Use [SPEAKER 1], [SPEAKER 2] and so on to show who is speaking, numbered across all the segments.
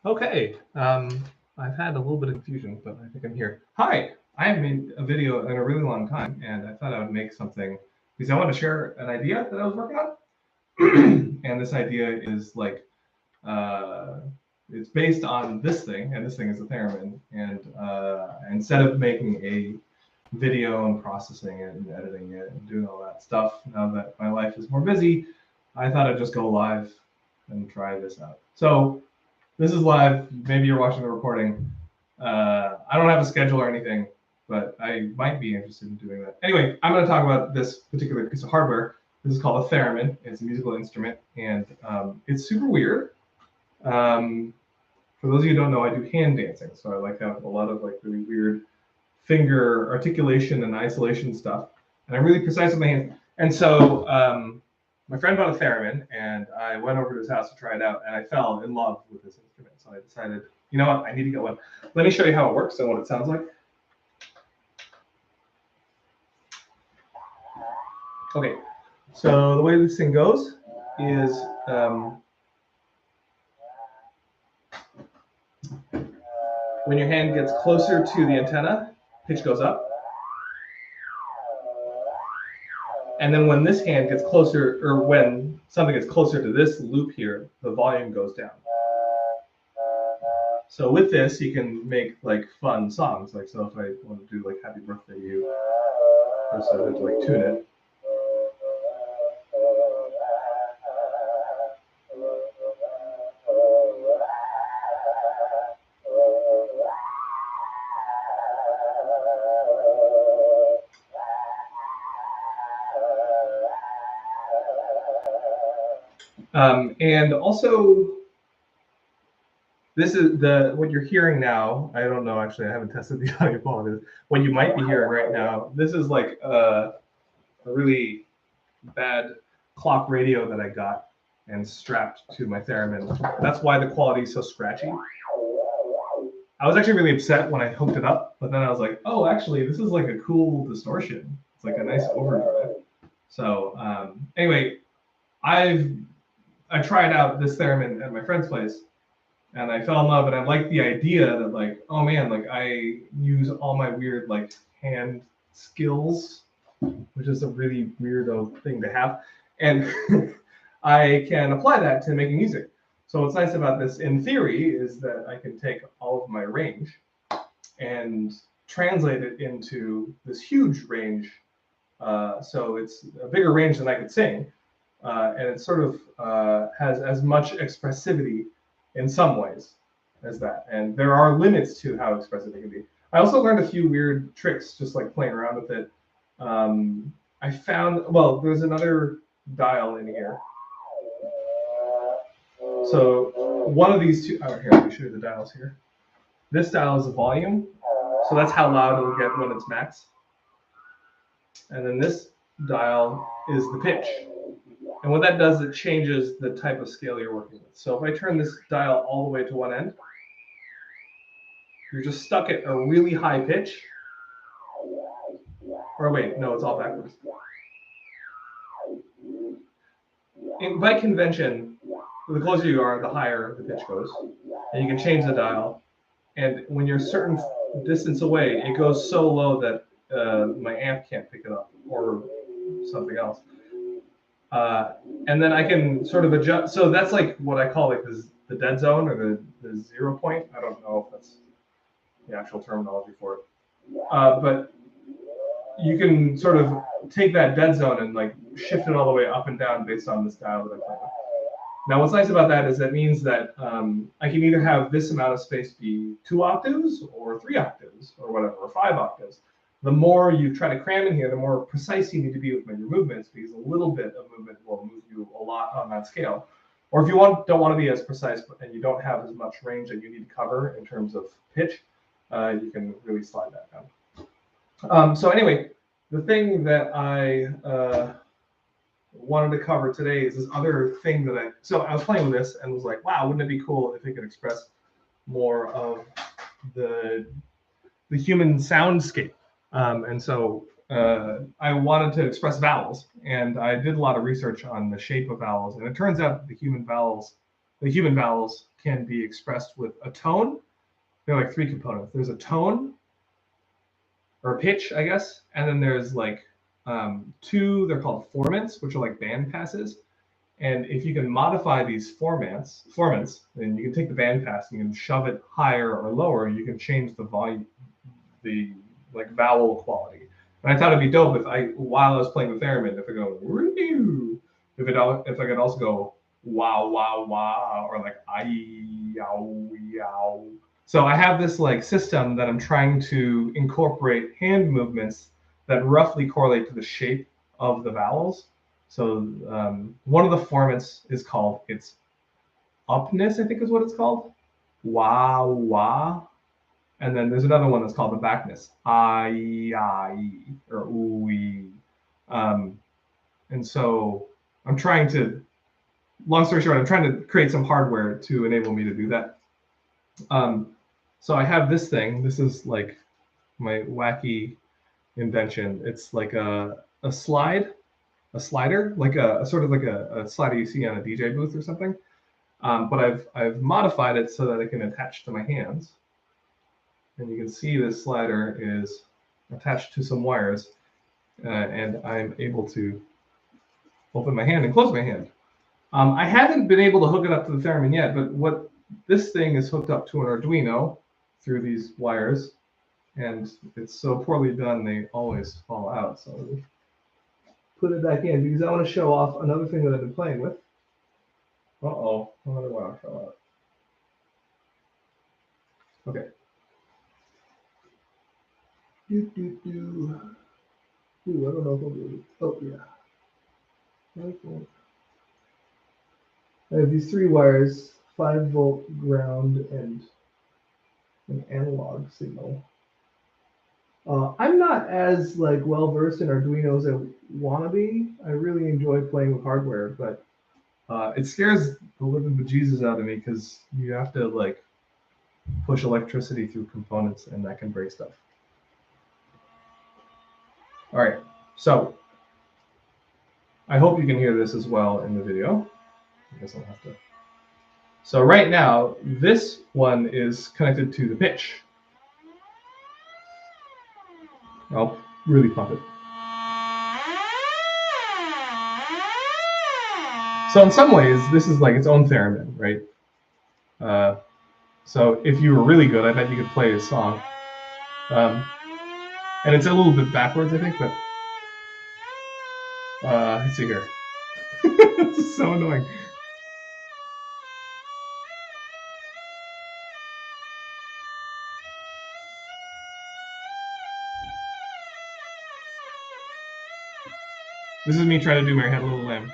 [SPEAKER 1] Okay, I've had a little bit of confusion, but I think I'm here. Hi, I haven't made a video in a really long time, and I thought I would make something because I want to share an idea that I was working on. And this idea is like, uh, it's based on this thing, and this thing is a Theremin. And instead of making a video and processing it and editing it and doing all that stuff, now that my life is more busy, I thought I'd just go live and try this out. So this is live. Maybe you're watching the recording. I don't have a schedule or anything, but I might be interested in doing that. Anyway, I'm going to talk about this particular piece of hardware. This is called a theremin. It's a musical instrument, and it's super weird. For those of you who don't know, I do hand dancing, so I like have a lot of like really weird finger articulation and isolation stuff, and I'm really precise with my hands. And so my friend bought a theremin, and I went over to his house to try it out, and I fell in love with this instrument. So I decided, you know what, I need to get one. Let me show you how it works and what it sounds like. Okay, so the way this thing goes is when your hand gets closer to the antenna, pitch goes up. And then when this hand gets closer, or when something gets closer to this loop here, the volume goes down. So with this, you can make like fun songs. Like, so if I want to do like "Happy Birthday to You," first I have to like tune it. And also, this is what you're hearing now. I don't know, actually, I haven't tested the audio quality. What you might be hearing right now, this is like a really bad clock radio that I got and strapped to my theremin. That's why the quality is so scratchy. I was actually really upset when I hooked it up, but then I was like, oh, actually, this is like a cool distortion. It's like a nice overdrive. So anyway, I tried out this theremin at my friend's place, and I fell in love, and I liked the idea that like, oh man, like I use all my weird like hand skills, which is a really weirdo thing to have, and I can apply that to making music. So what's nice about this, in theory, is that I can take all of my range and translate it into this huge range. So it's a bigger range than I could sing, and it sort of has as much expressivity in some ways as that. And there are limits to how expressive it can be. I also learned a few weird tricks just like playing around with it. I found, well, there's another dial in here. So one of these two, oh, here, let me show you the dials here. This dial is the volume, so that's how loud it'll get when it's max. And then this dial is the pitch. And what that does, it changes the type of scale you're working with. So if I turn this dial all the way to one end, you're just stuck at a really high pitch. Or wait, no, it's all backwards. By convention, the closer you are, the higher the pitch goes. And you can change the dial. And when you're a certain distance away, it goes so low that my amp can't pick it up, or something else. And then I can sort of adjust. So that's like what I call like the dead zone, or the 0 point. I don't know if that's the actual terminology for it. But you can sort of take that dead zone and like shift it all the way up and down based on this dial that I play with. Now, what's nice about that is that means that I can either have this amount of space be 2 octaves or 3 octaves or whatever, or 5 octaves. The more you try to cram in here, the more precise you need to be with your movements, because a little bit of movement will move you a lot on that scale. Or if you don't want to be as precise and you don't have as much range that you need to cover in terms of pitch, you can really slide that down. So anyway, the thing that I wanted to cover today is this other thing that so I was playing with this and was like, wow, wouldn't it be cool if it could express more of the human soundscape? And so I wanted to express vowels, and I did a lot of research on the shape of vowels, and it turns out the human vowels the human vowels can be expressed with a tone. There are like three components. There's a tone, or a pitch, I guess, and then there's like two, they're called formants, which are like band passes. And if you can modify these formants, then you can take the band pass and you can shove it higher or lower. You can change the volume, the like vowel quality. And I thought it'd be dope if while I was playing the theremin, if I go if I could also go wow wow wow, or like ay yow yow. So I have this like system that I'm trying to incorporate hand movements that roughly correlate to the shape of the vowels. So one of the formats is called its upness, I think is what it's called. Wah wah. And then there's another one that's called the backness. I, or ooey. And so I'm trying to, long story short, I'm trying to create some hardware to enable me to do that. So I have this thing. This is like my wacky invention. It's like a slider, like a sort of like a slider you see on a DJ booth or something. But I've modified it so that it can attach to my hands. And you can see this slider is attached to some wires, and I'm able to open my hand and close my hand. I haven't been able to hook it up to the Theremin yet, but what this thing is hooked up to an Arduino through these wires, and it's so poorly done they always fall out. So let me put it back in because I want to show off another thing that I've been playing with. Uh-oh, another wire fell out. Okay. Ooh, I don't know if I'll be able to. Oh, yeah. Okay. I have these three wires, 5-volt ground and an analog signal. I'm not as like well versed in Arduino as I want to be. I really enjoy playing with hardware, but it scares the living bejesus out of me because you have to like push electricity through components, and that can break stuff. All right, so I hope you can hear this as well in the video. I guess I'll have to. So right now, this one is connected to the pitch. I'll really pump it. So in some ways, this is like its own theremin, right? So if you were really good, I bet you could play a song. And it's a little bit backwards, I think, but let's see here. This is so annoying. This is me trying to do Mary Had a Little Lamb.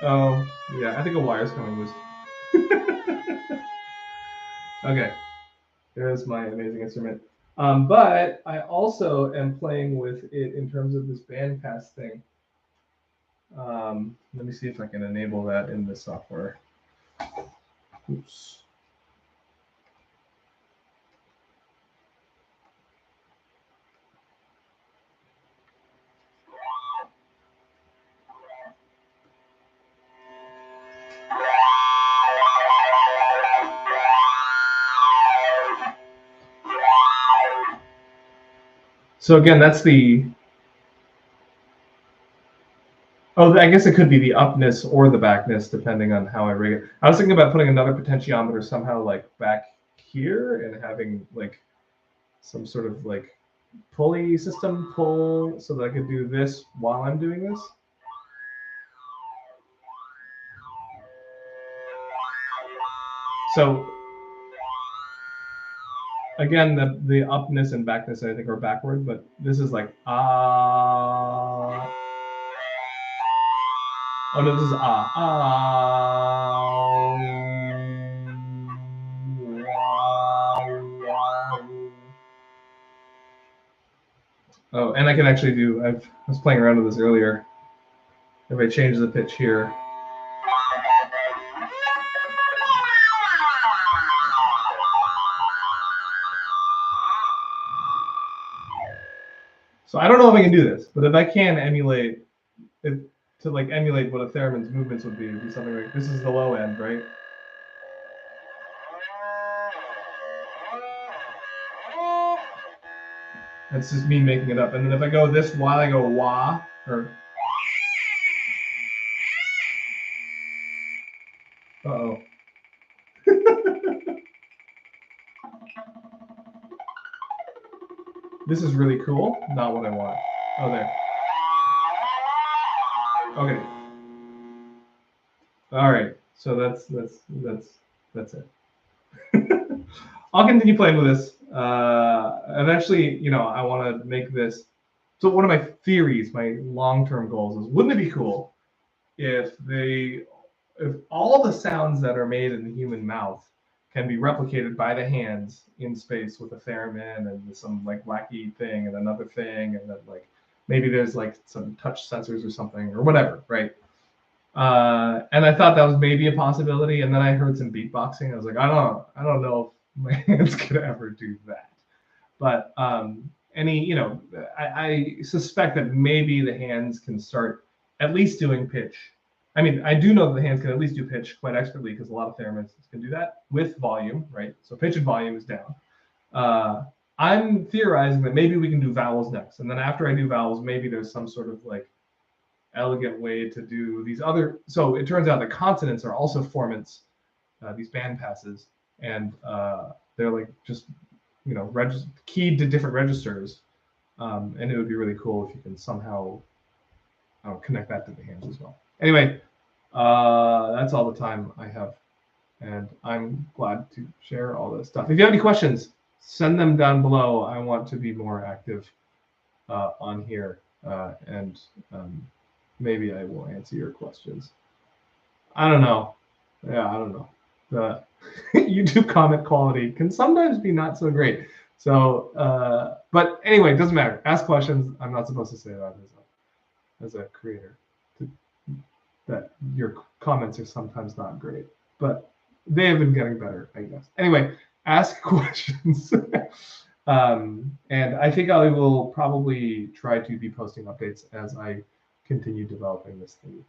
[SPEAKER 1] Oh, yeah, I think a wire's coming loose. Okay, there's my amazing instrument. But I also am playing with it in terms of this bandpass thing. Let me see if I can enable that in the software. Oops. So again, that's the, oh, I guess it could be the upness or the backness, depending on how I rig it. I was thinking about putting another potentiometer somehow like back here and having like some sort of like pulley system pull so that I could do this while I'm doing this. So again, the upness and backness I think are backward, but this is like ah. Oh no, this is ah ah. Oh, and I can actually do. I was playing around with this earlier. If I change the pitch here. So I don't know if I can do this, but if I can emulate, to like emulate what a theremin's movements would be, it'd be something like, this is the low end, right? That's just me making it up. And then if I go this while I go wah, or uh-oh. This is really cool. Not what I want. Oh, there. Okay. All right. So that's it. I'll continue playing with this. Eventually, you know, I want to make this. So one of my theories, my long-term goals is, wouldn't it be cool if all the sounds that are made in the human mouth can be replicated by the hands in space with a theremin and some like wacky thing and another thing, and then like maybe there's like some touch sensors or something or whatever, right? And I thought that was maybe a possibility, and then I heard some beatboxing. I was like, I don't know if my hands could ever do that. But you know, I suspect that maybe the hands can start at least doing pitch. I mean, I do know that the hands can at least do pitch quite expertly, because a lot of theremins can do that with volume, right? So pitch and volume is down. I'm theorizing that maybe we can do vowels next, and then after I do vowels, maybe there's some sort of like elegant way to do these other. So it turns out that consonants are also formants, these band passes, and they're like just, you know, keyed to different registers, and it would be really cool if you can somehow connect that to the hands as well. Anyway, that's all the time I have, and I'm glad to share all this stuff. If you have any questions, send them down below. I want to be more active on here, and maybe I will answer your questions. I don't know. Yeah, I don't know. The YouTube comment quality can sometimes be not so great. So, but anyway, it doesn't matter. Ask questions. I'm not supposed to say that as a creator, that your comments are sometimes not great, but they have been getting better, I guess. Anyway, ask questions. And I think I will probably try to be posting updates as I continue developing this thing.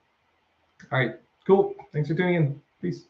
[SPEAKER 1] All right, cool. Thanks for tuning in. Peace.